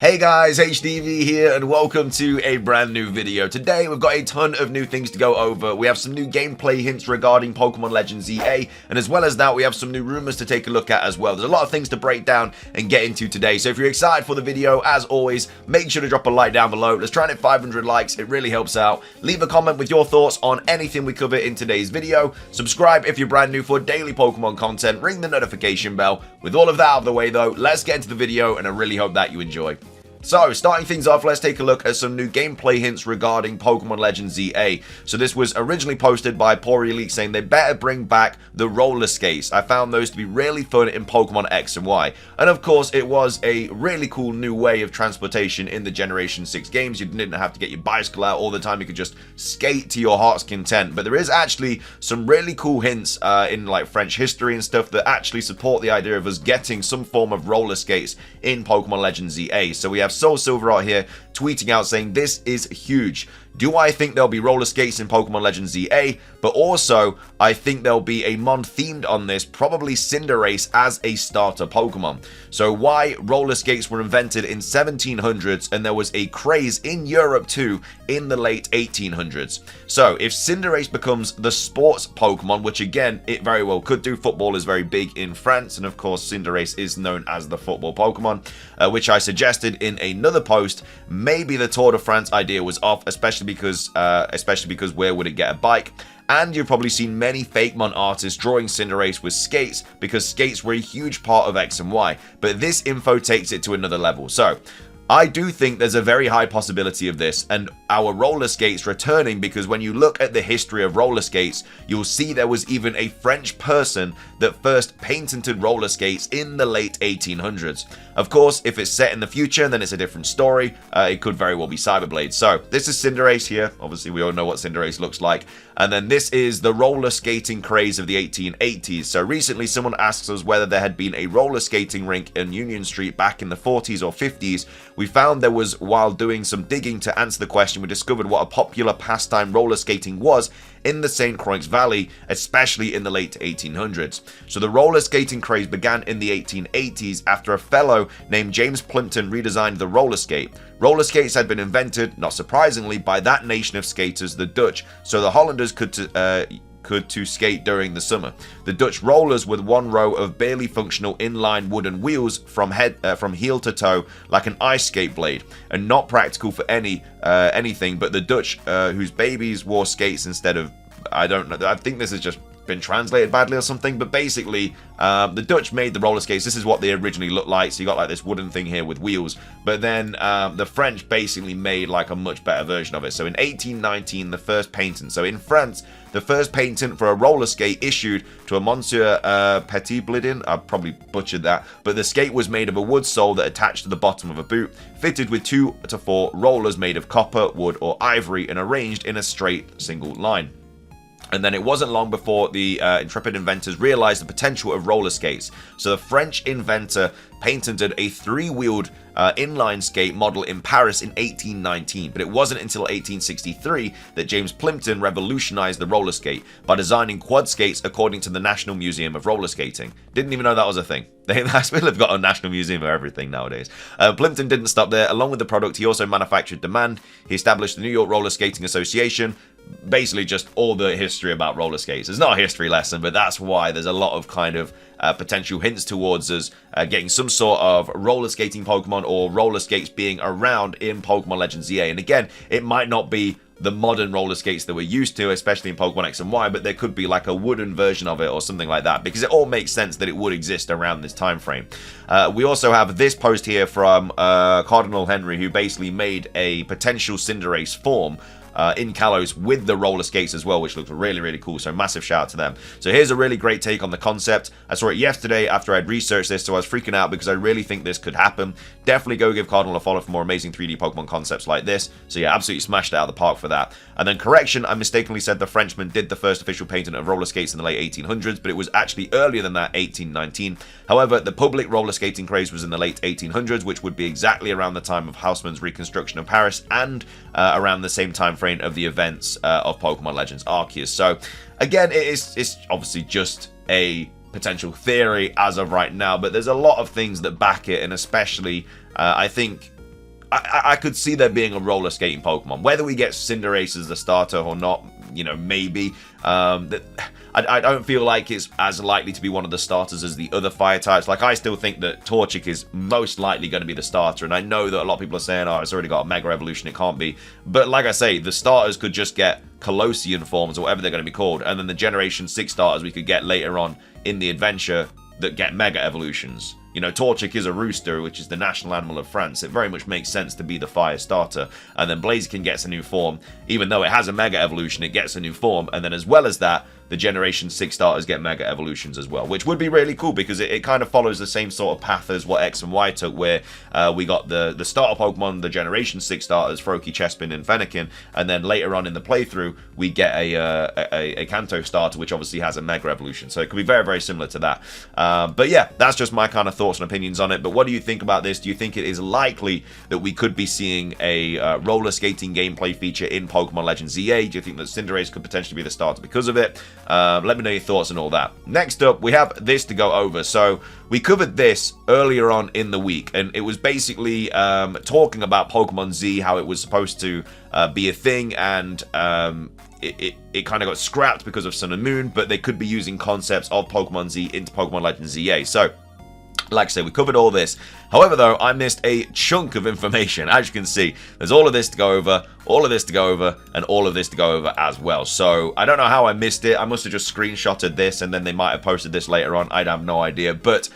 Hey guys, HDvee here and welcome to a brand new video. Today we've got a ton of new things to go over. We have some new gameplay hints regarding Pokemon Legends EA, and as well as that we have some new rumors to take a look at as well. There's a lot of things to break down and get into today, so if you're excited for the video, as always, make sure to drop a like down below. Let's try and hit 500 likes, it really helps out. Leave a comment with your thoughts on anything we cover in today's video. Subscribe if you're brand new for daily Pokemon content, ring the notification bell. With all of that out of the way though, let's get into the video and I really hope that you enjoy. So, starting things off, let's take a look at some new gameplay hints regarding Pokemon Legends EA. So this was originally posted by Pori Leak saying they better bring back the roller skates. I found those to be really fun in Pokemon X and Y. And of course, it was a really cool new way of transportation in the Generation 6 games. You didn't have to get your bicycle out all the time. You could just skate to your heart's content. But there is actually some really cool hints in like French history and stuff that actually support the idea of us getting some form of roller skates in Pokemon Legends EA. So we have Soul Silver out here tweeting out saying this is huge. Do I think there'll be roller skates in Pokemon Legends EA? But also, I think there'll be a mon themed on this, probably Cinderace as a starter Pokemon. So why roller skates were invented in 1700s and there was a craze in Europe too in the late 1800s. So if Cinderace becomes the sports Pokemon, which again, it very well could do. Football is very big in France, and of course Cinderace is known as the football Pokemon, which I suggested in another post. Maybe the Tour de France idea was off, especially because where would it get a bike? And you've probably seen many fake mon artists drawing Cinderace with skates because skates were a huge part of X and Y. But this info takes it to another level. So I do think there's a very high possibility of this and our roller skates returning, because when you look at the history of roller skates, you'll see there was even a French person that first patented roller skates in the late 1800s. Of course, if it's set in the future, then it's a different story. It could very well be Cyberblade. So this is Cinderace here. Obviously, we all know what Cinderace looks like. And then this is the roller skating craze of the 1880s. So recently, someone asked us whether there had been a roller skating rink in Union Street back in the 40s or 50s. We found there was, while doing some digging to answer the question, we discovered what a popular pastime roller skating was in the St. Croix Valley, especially in the late 1800s. So the roller skating craze began in the 1880s after a fellow named James Plimpton redesigned the roller skate. Roller skates had been invented, not surprisingly, by that nation of skaters, the Dutch, so the Hollanders could to skate during the summer. The Dutch rollers were one row of barely functional inline wooden wheels from heel to toe, like an ice skate blade, and not practical for anything. But the Dutch, whose babies wore skates instead of, I don't know, I think this has just been translated badly or something, but basically the Dutch made the roller skates. This is what they originally looked like. So you got like this wooden thing here with wheels, but then the French basically made like a much better version of it. So in 1819, the first patent. So in France, the first patent for a roller skate issued to a Monsieur Petitblidin. I probably butchered that, but the skate was made of a wood sole that attached to the bottom of a boot, fitted with 2 to 4 rollers made of copper, wood, or ivory, and arranged in a straight single line. And then it wasn't long before the intrepid inventors realized the potential of roller skates. So the French inventor patented a 3-wheeled inline skate model in Paris in 1819, but it wasn't until 1863 that James Plimpton revolutionized the roller skate by designing quad skates according to the National Museum of Roller Skating. Didn't even know that was a thing. They still have got a National Museum of everything nowadays. Plimpton didn't stop there. Along with the product, he also manufactured demand. He established the New York Roller Skating Association. Basically just all the history about roller skates. It's not a history lesson, but that's why there's a lot of kind of potential hints towards us getting some sort of roller skating Pokemon or roller skates being around in Pokemon Legends EA. And again, it might not be the modern roller skates that we're used to, especially in Pokemon X and Y, but there could be like a wooden version of it or something like that, because it all makes sense that it would exist around this time frame. We also have this post here from Cardinal Henry, who basically made a potential Cinderace form in Kalos with the roller skates as well, which looks really, really cool. So massive shout out to them. So here's a really great take on the concept. I saw it yesterday after I'd researched this, so I was freaking out because I really think this could happen. Definitely go give Cardinal a follow for more amazing 3D Pokemon concepts like this. So yeah, absolutely smashed it out of the park for that. And then correction, I mistakenly said the Frenchman did the first official patent of roller skates in the late 1800s, but it was actually earlier than that, 1819. However, the public roller skating craze was in the late 1800s, which would be exactly around the time of Haussmann's reconstruction of Paris and around the same time frame of the events of Pokemon Legends Arceus. So again, it's obviously just a potential theory as of right now, but there's a lot of things that back it, and especially I think I could see there being a roller skating Pokemon. Whether we get Cinderace as the starter or not, you know, maybe. I don't feel like it's as likely to be one of the starters as the other fire types. Like, I still think that Torchic is most likely going to be the starter, and I know that a lot of people are saying, oh, it's already got a Mega Evolution, it can't be. But like I say, the starters could just get Kalosian forms, or whatever they're going to be called, and then the Generation 6 starters we could get later on in the adventure that get Mega Evolutions. You know, Torchic is a rooster, which is the national animal of France. It very much makes sense to be the fire starter. And then Blaziken gets a new form. Even though it has a Mega Evolution, it gets a new form. And then as well as that, the Generation 6 starters get Mega Evolutions as well, which would be really cool because it kind of follows the same sort of path as what X and Y took, where we got the starter Pokemon, the Generation 6 starters, Froakie, Chespin, and Fennekin, and then later on in the playthrough, we get a Kanto starter, which obviously has a Mega Evolution, so it could be very, very similar to that. But yeah, that's just my kind of thoughts and opinions on it, but what do you think about this? Do you think it is likely that we could be seeing a roller skating gameplay feature in Pokemon Legends EA? Do you think that Cinderace could potentially be the starter because of it? Let me know your thoughts and all that. Next up, we have this to go over. So we covered this earlier on in the week, and it was basically talking about Pokemon Z, how it was supposed to be a thing, and it kind of got scrapped because of Sun and Moon, but they could be using concepts of Pokemon Z into Pokemon Legends EA. So, like I said, we covered all this. However, though, I missed a chunk of information. As you can see, there's all of this to go over, all of this to go over, and all of this to go over as well. So, I don't know how I missed it. I must have just screenshotted this, and then they might have posted this later on. I'd have no idea. But,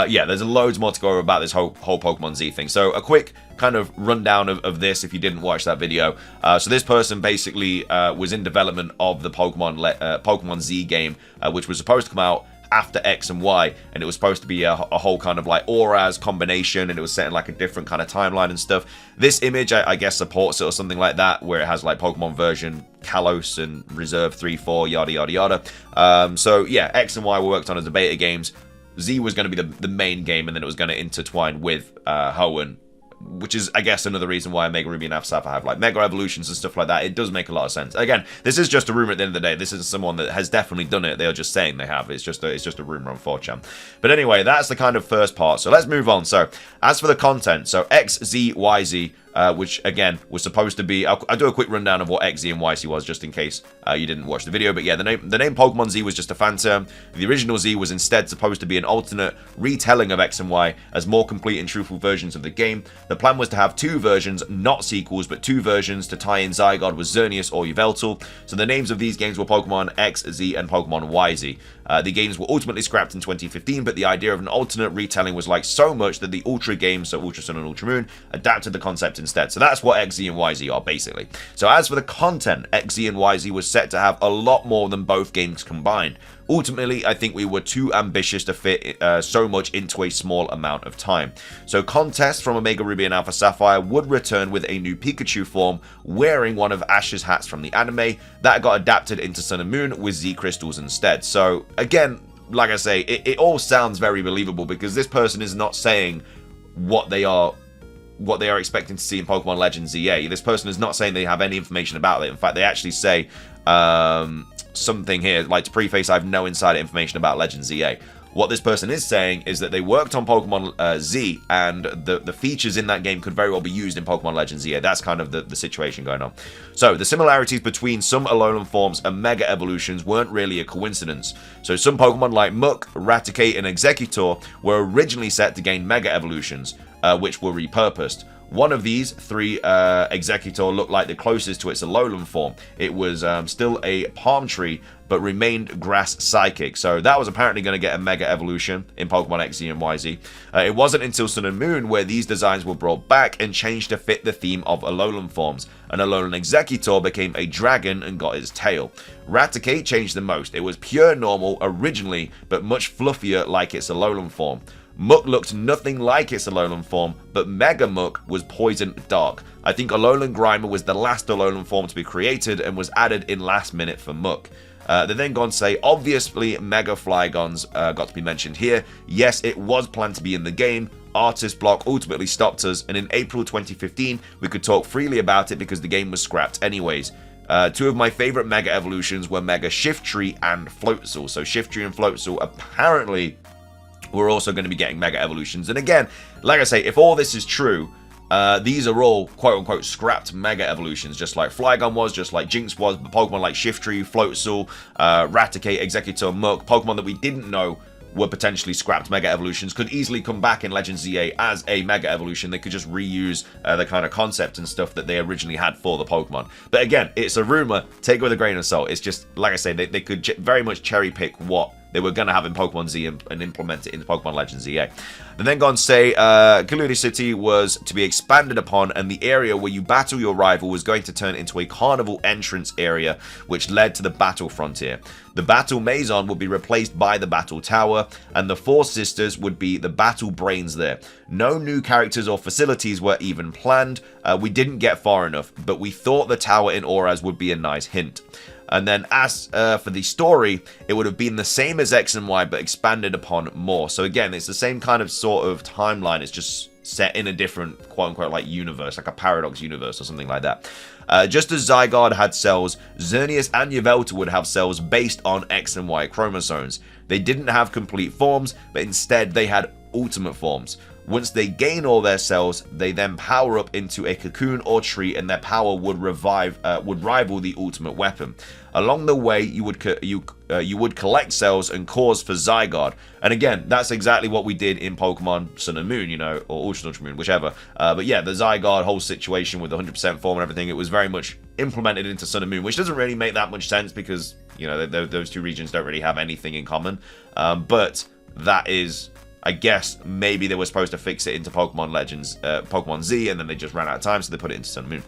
yeah, there's loads more to go over about this whole Pokemon Z thing. So, a quick kind of rundown of this if you didn't watch that video. So this person basically was in development of the Pokemon Z game, which was supposed to come out after X and Y, and it was supposed to be a whole kind of like auras combination, and it was set in like a different kind of timeline and stuff. This image, I guess, supports it or something like that, where it has like Pokemon version Kalos and Reserve 3, 4, yada yada yada. So yeah, X and Y were worked on as the beta games. Z was going to be the main game, and then it was going to intertwine with Hoenn, which is, I guess, another reason why Mega Ruby and Alpha Sapphire have like Mega Evolutions and stuff like that. It does make a lot of sense. Again, this is just a rumor at the end of the day. This isn't someone that has definitely done it. They are just saying they have. It's just a rumor on 4chan. But anyway, that's the kind of first part. So let's move on. So as for the content, so X, Z, Y, Z, which again was supposed to be, I'll do a quick rundown of what X, Z, and Y, Z was just in case you didn't watch the video. But yeah, the name Pokemon Z was just a fan term. The original Z was instead supposed to be an alternate retelling of X and Y as more complete and truthful versions of the game. The plan was to have two versions, not sequels, but two versions to tie in Zygarde with Xerneas or Yveltal. So the names of these games were Pokemon X, Z, and Pokemon Y, Z. The games were ultimately scrapped in 2015, but the idea of an alternate retelling was liked so much that the Ultra games, so Ultra Sun and Ultra Moon, adapted the concept instead. So that's what X, Z, and Y, Z are, basically. So as for the content, X, Z, and Y, Z was set to have a lot more than both games combined. Ultimately, I think we were too ambitious to fit so much into a small amount of time. So contests from Omega Ruby and Alpha Sapphire would return with a new Pikachu form wearing one of Ash's hats from the anime. That got adapted into Sun and Moon with Z Crystals instead. So again, like I say, it all sounds very believable because this person is not saying what they are expecting to see in Pokemon Legends EA. This person is not saying they have any information about it. In fact, they actually say something here, like to preface, I have no insider information about Legends EA. What this person is saying is that they worked on Pokemon Z, and the features in that game could very well be used in Pokemon Legends EA. That's kind of the situation going on. So the similarities between some Alolan forms and Mega Evolutions weren't really a coincidence. So some Pokemon like Muk, Raticate, and Exeggutor were originally set to gain Mega Evolutions, which were repurposed. One of these three, Exeggutor, looked like the closest to its Alolan form. It was still a palm tree, but remained grass psychic. So that was apparently going to get a Mega Evolution in Pokemon X, Z, and Y, Z. It wasn't until Sun and Moon where these designs were brought back and changed to fit the theme of Alolan forms. An Alolan Exeggutor became a dragon and got its tail. Raticate changed the most. It was pure normal originally, but much fluffier like its Alolan form. Muk looked nothing like its Alolan form, but Mega Muk was Poison Dark. I think Alolan Grimer was the last Alolan form to be created and was added in last minute for Muk. They then go on to say, obviously Mega Flygons got to be mentioned here. Yes, it was planned to be in the game. Artist block ultimately stopped us, and in April 2015, we could talk freely about it because the game was scrapped anyways. Two of my favorite Mega Evolutions were Mega Shiftry and Floatzel. So Shiftry and Floatzel apparently we're also going to be getting Mega Evolutions. And again, like I say, if all this is true, These are all quote-unquote scrapped Mega Evolutions, just like Flygon was, just like Jinx was, but Pokemon like Shiftry, Floatzel, Raticate, Exeggutor, Muk, Pokemon that we didn't know were potentially scrapped Mega Evolutions, could easily come back in Legends ZA as a Mega Evolution. They could just reuse the kind of concept and stuff that they originally had for the Pokemon. But again, it's a rumor, take it with a grain of salt. It's just, like I say, they could very much cherry pick what they were going to have in Pokemon Z and implement it into Pokemon Legends ZA. And then go on to say, Lumiose City was to be expanded upon, and the area where you battle your rival was going to turn into a carnival entrance area, which led to the Battle Frontier. The Battle Maison would be replaced by the Battle Tower, and the Four Sisters would be the Battle Brains there. No new characters or facilities were even planned. We didn't get far enough, but we thought the tower in Auras would be a nice hint. And then as for the story, it would have been the same as X and Y, but expanded upon more. So again, it's the same kind of sort of timeline. It's just set in a different, quote-unquote, like universe, like a paradox universe or something like that. Just as Zygarde had cells, Xerneas and Yveltal would have cells based on X and Y chromosomes. They didn't have complete forms, but instead they had ultimate forms. Once they gain all their cells, they then power up into a cocoon or tree, and their power would rival the ultimate weapon. Along the way, you would collect cells and cores for Zygarde, and again, that's exactly what we did in Pokemon Sun and Moon, you know, or Ultra Moon, whichever. But yeah, the Zygarde whole situation with the 100% form and everything, it was very much implemented into Sun and Moon, which doesn't really make that much sense because, you know, those two regions don't really have anything in common. But that is, I guess maybe they were supposed to fix it into Pokemon Legends, Pokemon Z, and then they just ran out of time, so they put it into Sun and Moon.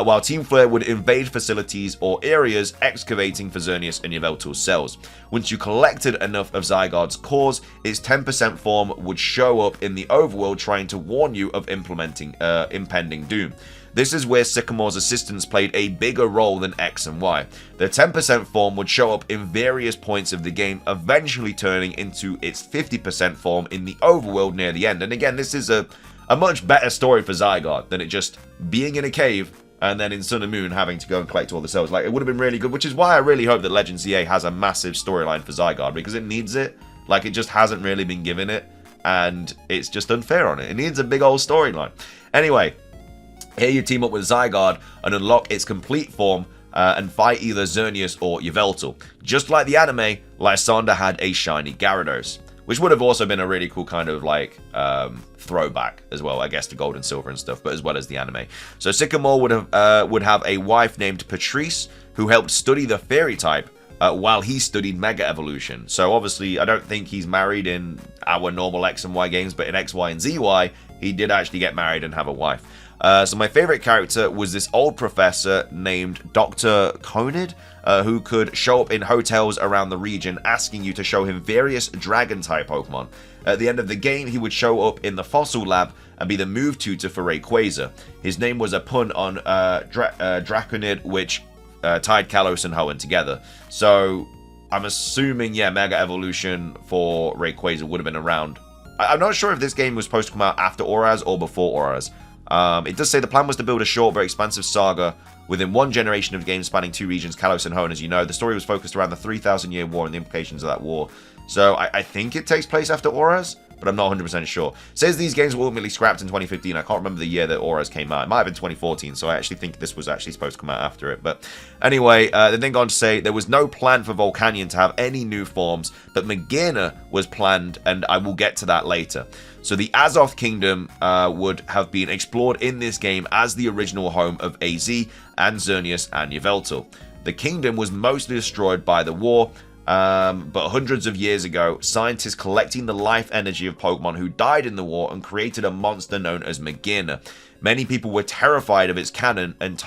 While Team Flare would invade facilities or areas, excavating for Xerneas and Yveltal's cells. Once you collected enough of Zygarde's cores, its 10% form would show up in the overworld trying to warn you of impending doom. This is where Sycamore's assistance played a bigger role than X and Y. The 10% form would show up in various points of the game, eventually turning into its 50% form in the overworld near the end. And again, this is a much better story for Zygarde than it just being in a cave and then in Sun and Moon having to go and collect all the cells. Like, it would have been really good, which is why I really hope that Legends ZA has a massive storyline for Zygarde, because it needs it. Like, it just hasn't really been given it, and it's just unfair on it. It needs a big old storyline. Anyway, here you team up with Zygarde and unlock its complete form and fight either Xerneas or Yveltal. Just like the anime, Lysander had a shiny Gyarados, which would have also been a really cool kind of like throwback as well, I guess, to Gold and Silver and stuff, but as well as the anime. So Sycamore would have a wife named Patrice who helped study the fairy type while he studied Mega Evolution. So obviously, I don't think he's married in our normal X and Y games, but in X, Y, and ZY, he did actually get married and have a wife. So my favorite character was this old professor named Dr. Conid, who could show up in hotels around the region asking you to show him various dragon-type Pokemon. At the end of the game, he would show up in the fossil lab and be the move tutor for Rayquaza. His name was a pun on Draconid, which tied Kalos and Hoenn together. So I'm assuming, yeah, Mega Evolution for Rayquaza would have been around. I'm not sure if this game was supposed to come out after Auras or before Auras. It does say the plan was to build a short but expansive saga within one generation of games spanning two regions, Kalos and Hoenn, as you know. The story was focused around the 3,000-year war and the implications of that war. So I think it takes place after Auras, but I'm not 100% sure. It says these games were ultimately scrapped in 2015. I can't remember the year that Auras came out. It might have been 2014, so I actually think this was actually supposed to come out after it. But anyway, they then go on to say there was no plan for Volcanion to have any new forms, but Magearna was planned, and I will get to that later. So the Azoth Kingdom would have been explored in this game as the original home of AZ and Xerneas and Yveltal. The kingdom was mostly destroyed by the war, but hundreds of years ago, scientists collecting the life energy of Pokemon who died in the war and created a monster known as Magearna. Many people were terrified of its cannon and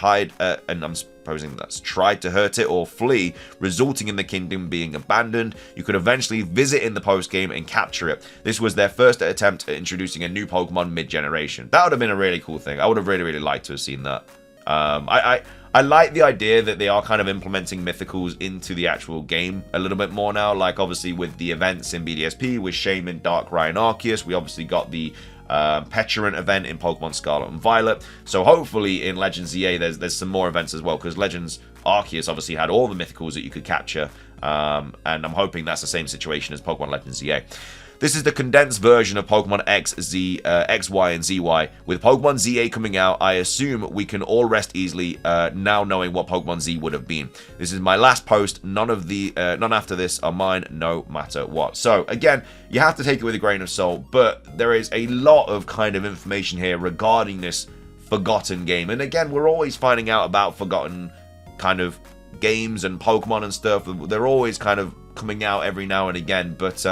I'm supposing that's tried to hurt it or flee, resulting in the kingdom being abandoned. You could eventually visit in the post-game and capture it. This was their first attempt at introducing a new Pokemon mid-generation. That would have been a really cool thing. I would have really, really liked to have seen that. I like the idea that they are kind of implementing mythicals into the actual game a little bit more now. Like, obviously, with the events in BDSP, with Shaman, Darkrai, and Arceus, we obviously got the Petulant event in Pokemon Scarlet and Violet. So hopefully in Legends ZA there's some more events as well, because Legends Arceus obviously had all the mythicals that you could capture, and I'm hoping that's the same situation as Pokemon Legends ZA. this is the condensed version of Pokemon X, Z, X, Y, and ZY. With Pokemon ZA coming out, I assume we can all rest easily now knowing what Pokemon Z would have been. This is my last post. None after this are mine, no matter what. So again, you have to take it with a grain of salt, but there is a lot of kind of information here regarding this forgotten game. And again, we're always finding out about forgotten kind of games and Pokemon and stuff. They're always kind of coming out every now and again, but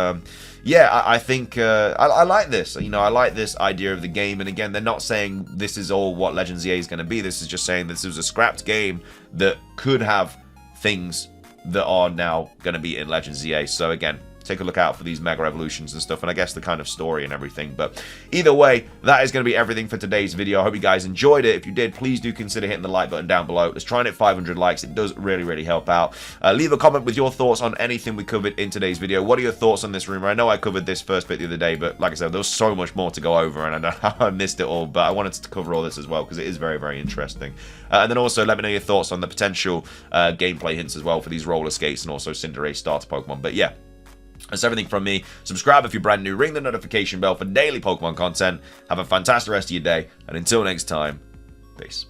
yeah, I think I like this. You know, I like this idea of the game. And again, they're not saying this is all what Legends EA is going to be. This is just saying this is a scrapped game that could have things that are now going to be in Legends EA. So again, take a look out for these mega evolutions and stuff, and I guess the kind of story and everything. But either way, that is going to be everything for today's video. I hope you guys enjoyed it. If you did, please do consider hitting the like button down below. Let's try and hit 500 likes. It does really help out. Leave a comment with your thoughts on anything we covered in today's video. What are your thoughts on this rumor? I know I covered this first bit the other day, but like I said, there was so much more to go over, and I know how I missed it all, but I wanted to cover all this as well because it is very interesting. And then also let me know your thoughts on the potential gameplay hints as well for these roller skates and also Cinderace starter Pokemon. But yeah, that's everything from me. Subscribe if you're brand new. Ring the notification bell for daily Pokemon content. Have a fantastic rest of your day. And until next time, peace.